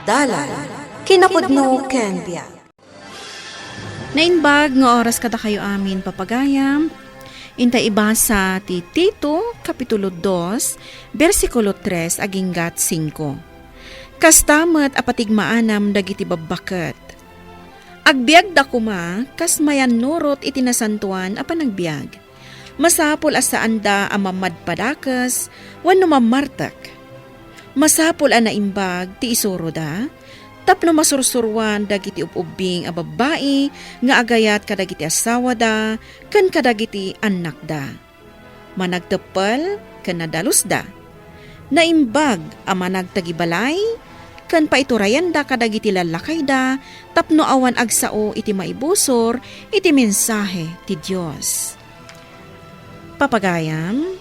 Dalan, kinapudno ken biag. Nainbag nga oras kada kayo amin papagayam. Inta ibasa ti Tito, Kapitulo 2, versikulo 3, aginggat 5. Kastamat apatigmaanam dagiti babbaket. Agbiag da kuma, kas mayan nurot itinasantuan apan nagbiag. Masapul asaan da amamad padakas, wano mamartak. Masapul ana imbag ti isuro da, tapno masursurwan dagiti upubing a babae nga agayat kadagiti asawa da, ken kadagiti anak da. Managtepel ken nadalus da. Naimbag a managtagibalay, ken paiturayan da kadagiti lalakay da, tapno awan agsao iti maibusor iti mensahe ti Dios. Papagayam,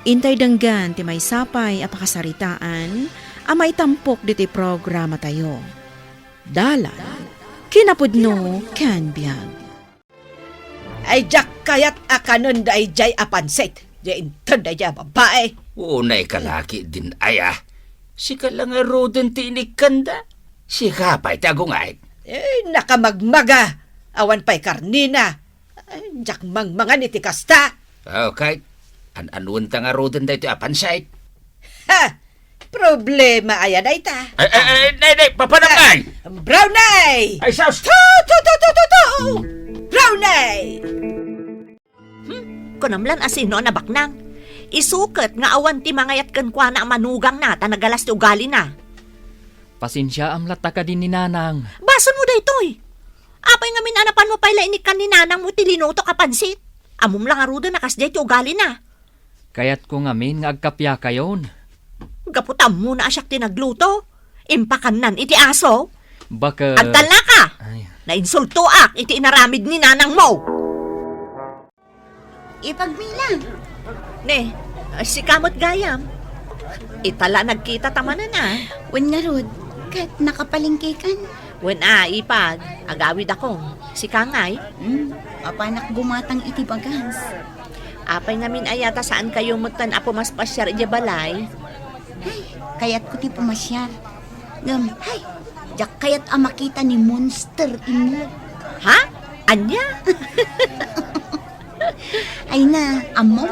intay denggan ti may sapay a pakasaritaan, amay tampok diti programa tayo. Dalan, kinapudno ken biag. Ay jak kayat akanon da ay jay apansit. Diyan da jay babae. Unay kalaki din aya. Sika lang nga roden tinikan da. Sika pa'y tagungay. Nakamagmaga. Awan pa'y karnina. Ay, jak mangmangan iti kasta. Okay. An-anuan ta nga roden da ito apansait. Ha! Problema ayan ay ta. Nay, papanangay! Brownay! Ay, saus! Tu! Brownay! Kunamlan asino na baknang. Isuket nga awan ti mangayat ken kwa na manugang na ta nagalas ti ugali na. Pasensya amlat ta ka din ni Nanang. Bason mo daytoy. Apay nga minanapan mo pala inikan ni Nanang mo ti linuto ka pansit. Amom lang arudo nakasday ti ugali na. Kayat ko ngamin nga agkapya kayon. Gaputam mo na asyak ti nagluto. Impakanan iti aso. Baka... Agtal na ka. Ay, Nainsultuak iti inaramid ni Nanang mo. Ipagbilang. Ne, si kamot gayam. Itala nagkita tamanan na. Wen nga rod, kat nakapalingkikan. Wen ipag, agawid ako. Si Kangay, Papanak gumatang iti bagas. apay ngamin ayata saan kayo mutan apo mas pasyar iya balay. Ay, kayat ko ti pumasyar. Ay, jak kayat makita ni Monster Inlo. Ha? Anya? Ay na, amo,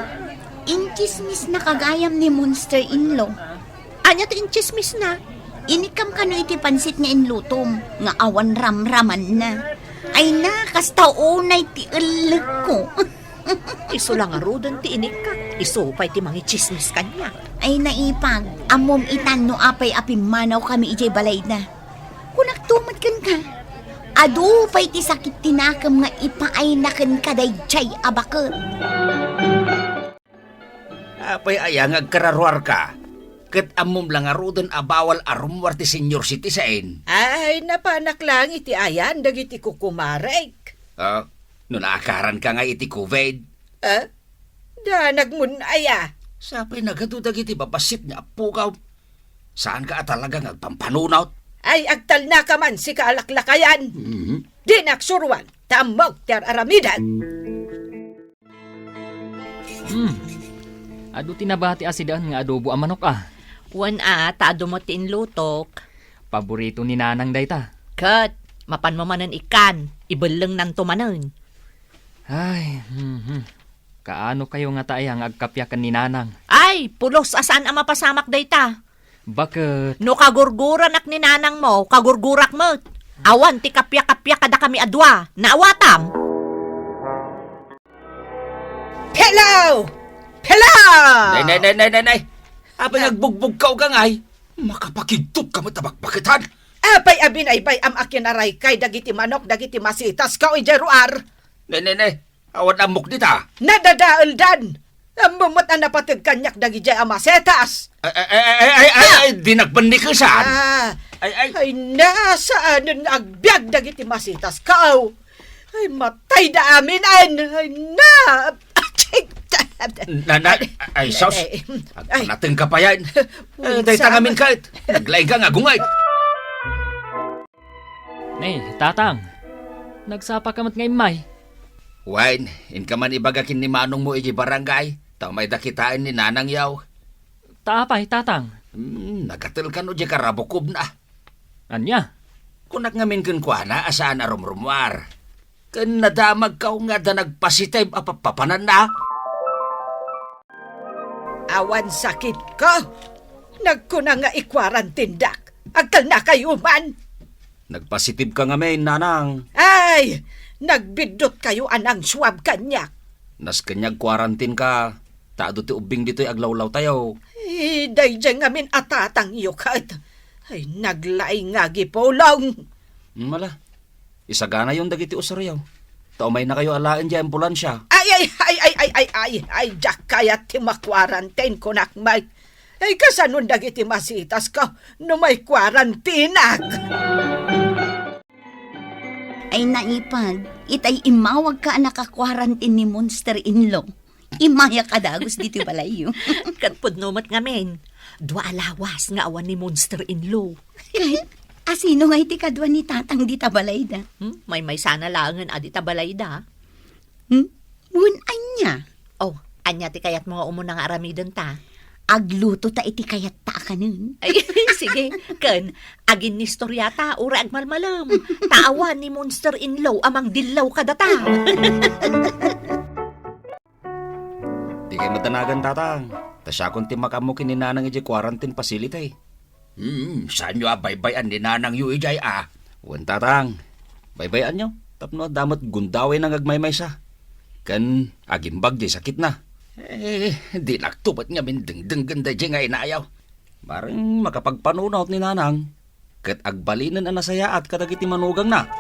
inchismis na kagayam ni Monster Inlo. Anya to inchismis na? Inikam kano iti pansit nga inlutom, nga awan ramraman na. Ay na, kastaw unay ti ulag ko. Iso lang arudan ti inikak. Iso pa'y ti mga chismis kanya. Ay naipag, amom itan no apay apimanaw kami ijay balay na. Kunak tumad kan ka. Adu pa'y ti sakit tinakam nga ipaay na kan kaday jay abakot. Apay aya nga agkararwar ka. Kat amom lang arudan abawal arumwar ti senior citizen. Ay, napanak lang iti ayan, dagiti kukumarek. No naakaran ka nga iti COVID. Danag mun aya. Sapay nagadudag iti babasit nga apukaw. Saan ka talaga nga pampanunaw? Ay, agtal na ka man si kaalaklakayan. Di naksurwan, tamog ter aramidan. adu tinabati asidaan nga adobo a manok ah. Wan taado mo ti inlutok. Paborito ni Nanang dayta. Kat, mapan mo manan ikan. Ibelang nan tumanan. Ay, kaano kayo nga taayang agkapyakan ni Nanang? Ay, pulos asaan ang mapasamak dayta. Bakit? No kagurguran ak ni Nanang mo, kagurgurak mo. Awan ti kapya-kapya kada kami adwa. Naawatam. Hello! Hello! Nay. Apay nagbugbog ka o gangay. Makapakigtop ka matabakbakitan. Apay abin ay bay am akin aray kay dagiti manok, dagiti masitas ka o ijeruar. Nay. Awan amok dita. Nadadaol dan. Amumot ang napatid kanyak dagiti amasetas. Ay, di nagpandikasan. Ay, nasaan agbyag dagiti masitas ka o. Ay, matay da amin ay na. Ay, sos. Agpanating ka pa yan. Day tangamin kahit. Naglaing ka nga gungay. Nay, tatang. Nagsapa ka mat ngay may. Wine, in ka man ibagakin ni manong mo iji barangay. Tao may dakitain ni Nanang yaw. Taapay, tatang. Nagatil ka no di karabukob na. Anya? Kunak ngamin kun kuana asaan arumrumwar. Ken nadamag ka nga da nagpasitay apapapanan na. Awan sakit ko. Nagkuna nga ikwarantindak. Agkal na kayo man. Nagpasitib ka ngamin, nanang. Ay, nagbidot kayo anang swab kanyak. Nas kanyag quarantine ka. Taado ti ubing dito'y aglawlaw tayo. Day dyan ngamin atatang yukat. Ay, naglay nga gipolong. Mala, isagana yung dagiti usaryaw. Taumay na kayo alaan dyan ambulansya. Ay, jak kaya ti makwarantine ko nakmay. Ay, kasanon dagiti masitas ka no may kwarantinak. Ay naipag, itay imawag ka nakakwarantin ni monster-in-law. Imaya ka dagos dito balayo. Katpod numat ngamin. Dua alawas nga awan ni monster-in-law. Kahit asino nga iti kadwa ni tatang dita balayda. May sana langan adi tabalayda. Bun anya. Oh, anya ti kayat mga umunang aramidan ta. Agluto ta iti kayat ta ka nun. Ay, sige, Ken, agin ni storyata, ura agmalmalam. Taawan ni monster-in-law, amang dilaw kadata. Di kayo madanagan, tatang. Tasya kung timakam mo kininanang iji quarantine facility. Saan nyo baybayan ni nanang yu ijay Wan, tatang. Baybayan nyo. Tapno damat gundawin ang agmaymay sa. Kan agimbag di sakit na. Di naktubat nga min deng ganda di nga inayaw. Barang makapagpanunot ni nanang. Kat agbalinan ang nasaya at kadagiti manugang na.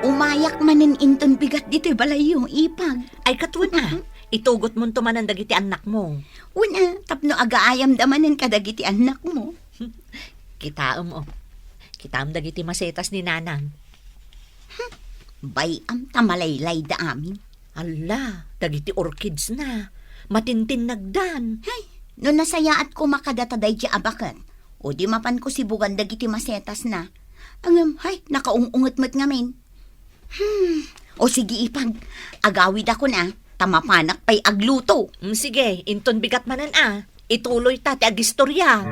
Umayak manin inton bigat dito'y balayo, ipag. Ay, katwan na. Itugot mo to manan dagiti anak mo. Una, tapno agaayam damanin kadagiti anak mo. Kitaam, oh. Kitaam dagiti masetas ni nanang. Bayam tamalaylay da amin. Ala, dagiti orchids na. Matintin nagdan. Hay, no nasayaat ko makadataday di abakat. O di mapan ko si bugan dagiti masetas na. Hay, nakaungungot mo't ngamin. O sige ipag, agawid ako na. Tamapanak pa'y agluto. Sige, inton bigat manan Ituloy ta ti agistorya.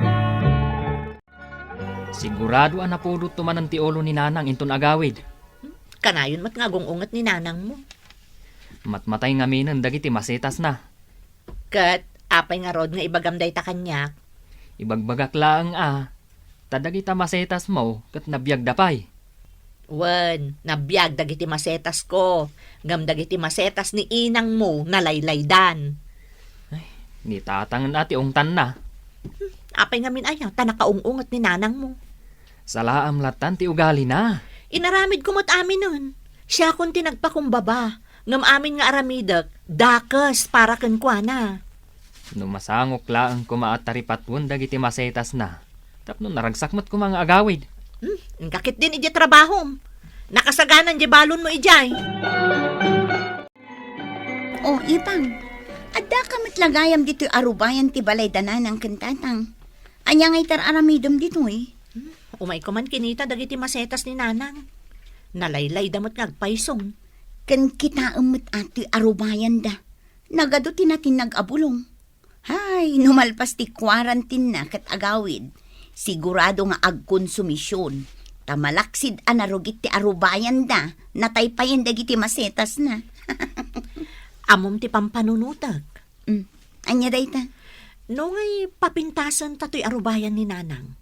Sigurado ang napudot tumanan ti olo ni nanang inton agawid. Kanayon mat nga ungat ni nanang mo. Matmatay nga minan dagiti masetas na. Kat, apay nga rod nga ibagamday ta kanyak. Ibagbagak laang Tadagita masetas mo kat nabiyag dapay. Wen, nabiyag dagiti masetas ko. Ngam dagiti masetas ni inang mo nalaylaydan. Ni tatangan ati ongtan na. Apay nga min ayaw, ta nakaungungat ni nanang mo. Salaam latan ti ugali na. Inaramid ko mo't amin nun. Siya kung tinagpakumbaba. Ngam amin nga aramidak, dakas para kenkwana. Numasangok laang kumaataripatvon dagiti masetas na. Tapno naragsak mo't ko mga agawid. Kakit din iji trabahom. Nakasaganan di balon mo ijay. O ipang, adda kamit lagayam dito'y arubayan ti balay danan ng kantatang. Anya ngay aramidom dito Umay ko man kinita dagiti masetas ni nanang. Nalaylay damot ngagpaysong. Kan kita umut ati arubayan da. Nagado tinatin nag-abulong. Hay, numalpas ti quarantine na kat agawid. Sigurado nga agkonsumisyon. Tamalaksid anarugit ti arubayan da. Nataypayan dagiti masetas na. Amom ti pampanunutag. Anya dayta? No ngay papintasan tato'y arubayan ni nanang.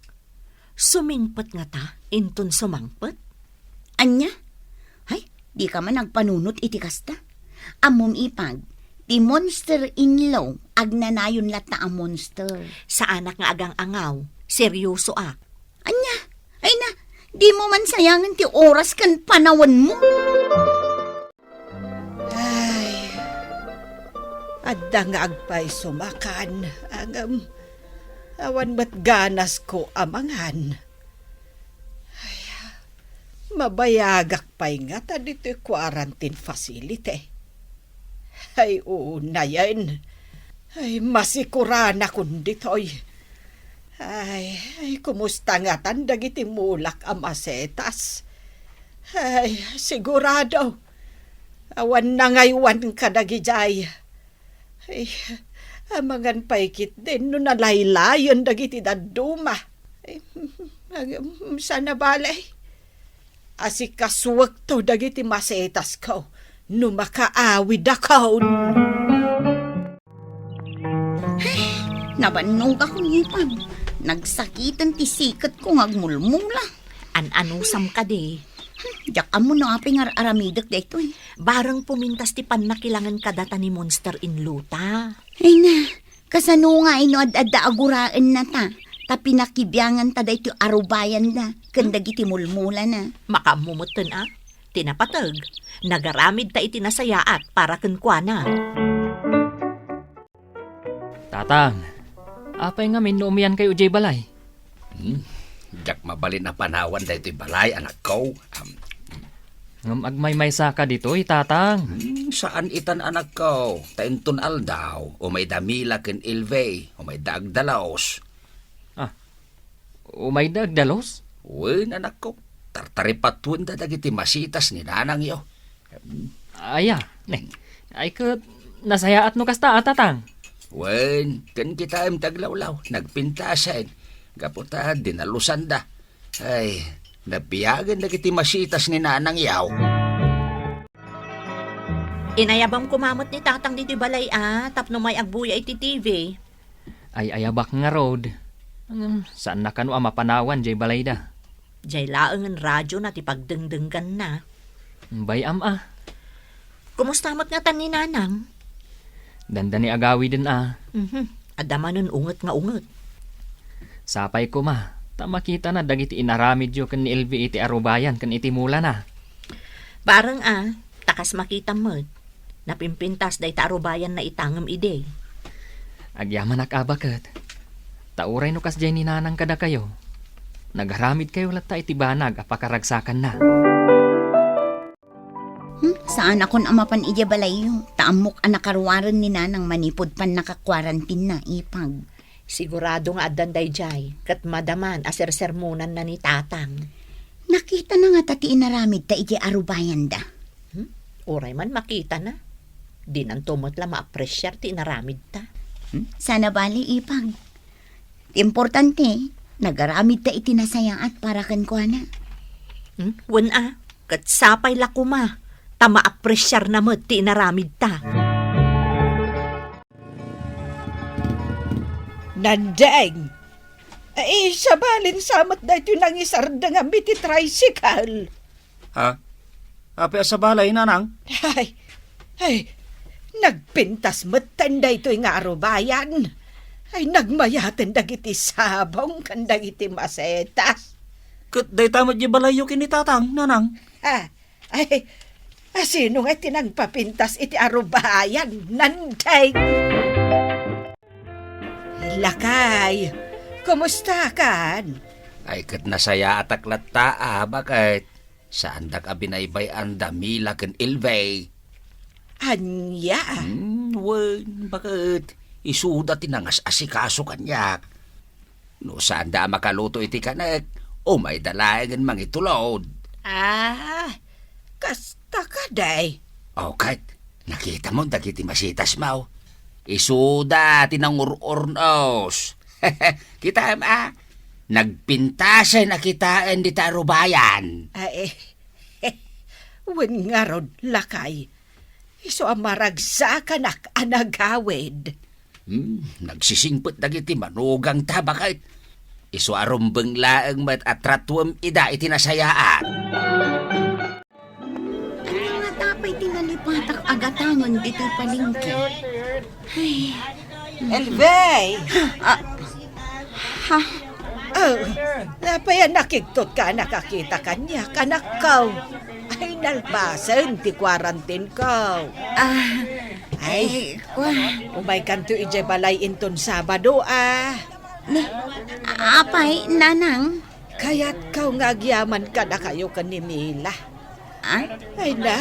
Sumingpet nga ta, inton sumangpet. Anya? Hay, di ka man nagpanunot iti kasta. Amom ipag, ti monster-in-law, agnanayon lata ang monster. Sa anak nga agang angaw, seryoso Anya? Ay na, di mo man sayangan ti oras kan panawan mo. Ay, adda nga agpay sumakan. Awan ba't ganas ko amangan. Ay, mabayagak pa'y nga ta dito'y quarantine facility. Ay, una yan. Ay, masikuran akong dito'y. Ay, kumusta nga tandag iti mulak ang masetas. Ay, sigurado. Awan na ngaywan kadagijay. Ay, amangan paikit din no nalaylayon dagiti daduma. Sana balay. Asikaswag to dagiti masetas ko. No makaawid ako. Nabanog ako ipag. Nagsakitan ti sikat ko ngagmulmula. Anusam ka de. Diyak mo no aping aramidak da ito eh. Barang pumintas ti panakilangan kadata ni Monster in Luta. Ay na, kasano nga ino ad-adda aguraan na ta. Ta pinakibyangan ta da ito arubayan na. Kandag iti mulmula na. Makamumutan tinapatag. Nagaramid ta iti nasayaat para kenkwana. Tatang, apay nga minuumian kayo jay balay? Jak mabalin na panawan da ito'y balay, anak ko. Ngam agmay-may saka dito, tatang. Saan itan anak ko? Tainton aldaw, o may damila ken ilvey, o may dagdalaos. Umay dagdalos? Wen anak ko, tartaripatun da dagiti masitas ni nanang yo. Aya, ay ka nasayaat no kasta, tatang. Wen, ken kita im taglawlaw, nagpintasan. Gaputa, dinalusan da. Ay, nabiyagan dagiti masitas ni nanang yaw. Inayabang kumamot ni tatang diti balay tapno may agbuya iti TV. Ay ayabak nga road. Saan na kano mapanawan jay balay da? Jay laeng ang radyo na ti pagdengdenggan na. Bayam Kumusta mat nga tan ni nanang? Danda ni agawi din Adamanon unget nga unget. Sapay ko tamakita na dagiti inaramid yo ken ni LV iti arubayan ken iti mula na. Parang takas makita mo. Napimpintas day ta arubayan na itangam ide. Agyaman akabaket. Tauray no kas jay ni nanang kada kayo. Nagharamid kayo latta iti banag apakaragsakan na. Saan akon amapan ija balayo? Taamok anakarwaran ni nanang manipod pan nakakwarantin na ipag. Sigurado nga adan day jay. Kat madaman aser-sermonan na ni tatang. Nakita na nga tati inaramid ta ija arubayan da. Uray man makita na. Di nang tumot la ma-appreciate ti inaramid ta. Sana bali ipag. Importante, nagaramid ta iti nasayaat para kan ko na. Wen kat sapay la kuma. Ta ma-appreciate na mo ti inaramid ta. Nandeng! Ay, sabalin samat da ito nang isarda nga biti tricycle. Ha? Api sa balay, nanang? Ay, nagpintas matanda ito nga arubayan. Ay, nagmayaten dagiti sabong kan dagiti masetas. Kat day tamad di balay yo kini tatang, nanang? Sino nga tinagpapintas iti arubayan? Nandeng! Lakay, kumusta kan? Ay kat nasaya atak latta bakit? Saan dak abinaybay ang damila ken ilvey? Anya? Wen, bakit? Isuda tinangas asikaso kanyak. No saan da makaluto iti kanek, o may dalayan mangitulod. Kasta ka day. O kat, nakita mo dagiti masitas mo. Isuda tinangururnos. Kita nagpintasay na kitaan di tarubayan. Wen nga rod, lakay. Iso amaragsakan ak anagawid. Nagsisingpot dagiti manugang ta bakit? Iso arumbeng laeng met atratwem ida iti nasayaan. Ano nga tapay tinalipatak agatangon dito palingki? Elvey! Napayan nakiktot ka nakakita kanya, kanakaw. Ay, nalbasan, ti quarantine ko. Umay kanto ije balay inton Sabado, Apay, nanang? Kaya't kau ngagyaman ka na kayo kanimila. Ay na,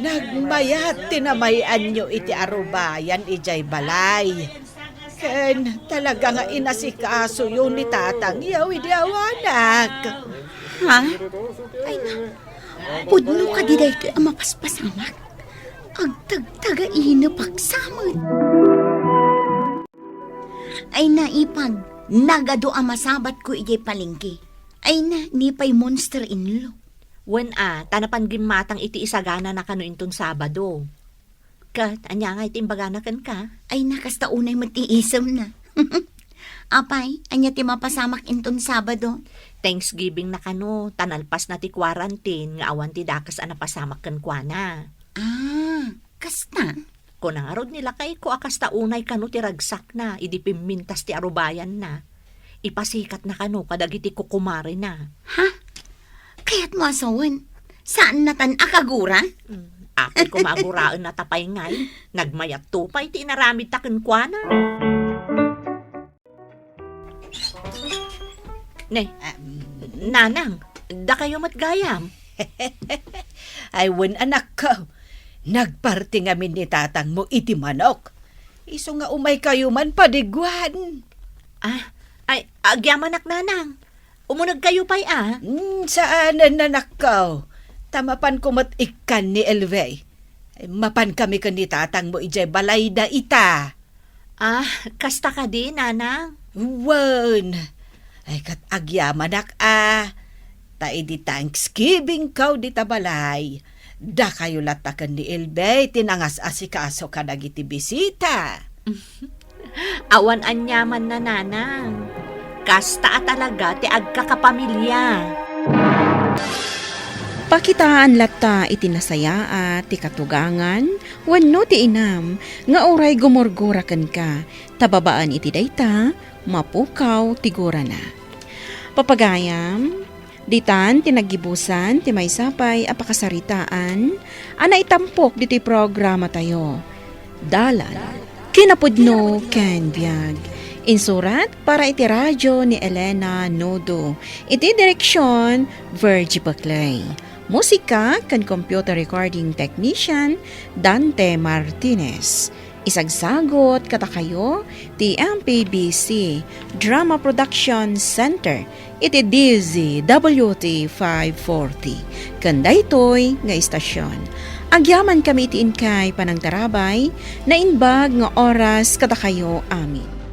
nagmayat tinamayan nyo iti arubayan ijay balay. Ken talaga nga inasikaso yun ni tatang yaw iti awanak. Ay na, pudno ka di dahil ang mapaspasamat. Ang tagtaga ina pagsamad. Ay naipag, Nagado ang masabat ko ijay palengke. Ay na, ni pa'y monster in law. Wen tanapan gimatang iti isagana na kano inton Sabado. Kat, anya nga iti imbaganakan ka? Ay nakasta unay matiisam na. Apay, anya ti mapasamak inton Sabado. Thanksgiving na kano, tanalpas na ti quarantine, nga awan ti dakas anapasamak kan kwa na. Kasta? Kung nangarod nila kay ko akasta unay kano ti ragsak na, idi pimintas ti arubayan na. Ipasikat na kano kadagiti kukumari na. Kaya't mo asawan. Saan natan akagura? Ako'y kumaguraan na tapay ngay, nagmayat tupay ti inaramid taken kwa na. Ne, nanang, da kayo matgayam. Ay, wen anak ko. Nagparti ngamin ni tatang mo iti manok. Iso nga umay kayo man padigwan. Ay, agyaman ak nanang. Umunag kayo pa'y Saan nanak ko? Tamapan ko ikan ni Elvey. Ay, mapan kami ka ni tatang mo ijay balay da ita. Kasta ka di, nanang. Wan. Ay, kat agyamanak Ta di Thanksgiving kaw di tabalay. Da kayo latakan ni Elvey, tinangas asikaso ka nagiti bisita. Awan anyaman na nanang. Kasta talaga ti agkakapamilya. Pakitaan latta iti nasaya ti katugangan, wenno ti inam, nga oray gumurguraken ka, tababaan iti dayta, mapukaw tigura na. Papagayam, ditan tinagibusan ti maysapay apakasaritaan, ana itampok diti programa tayo. Dalan, kinapudno ken biag. Insurat para iti radyo ni Elena Nodo. Iti direksyon, Virgie Baclay. Musika kan computer recording technician, Dante Martinez. Isagsagot katakayo ti MPBC Drama Production Center. Iti DZWT 540. Kandaytoy nga istasyon. Agyaman kami iti inkay panangtarabay na inbag nga oras katakayo amin.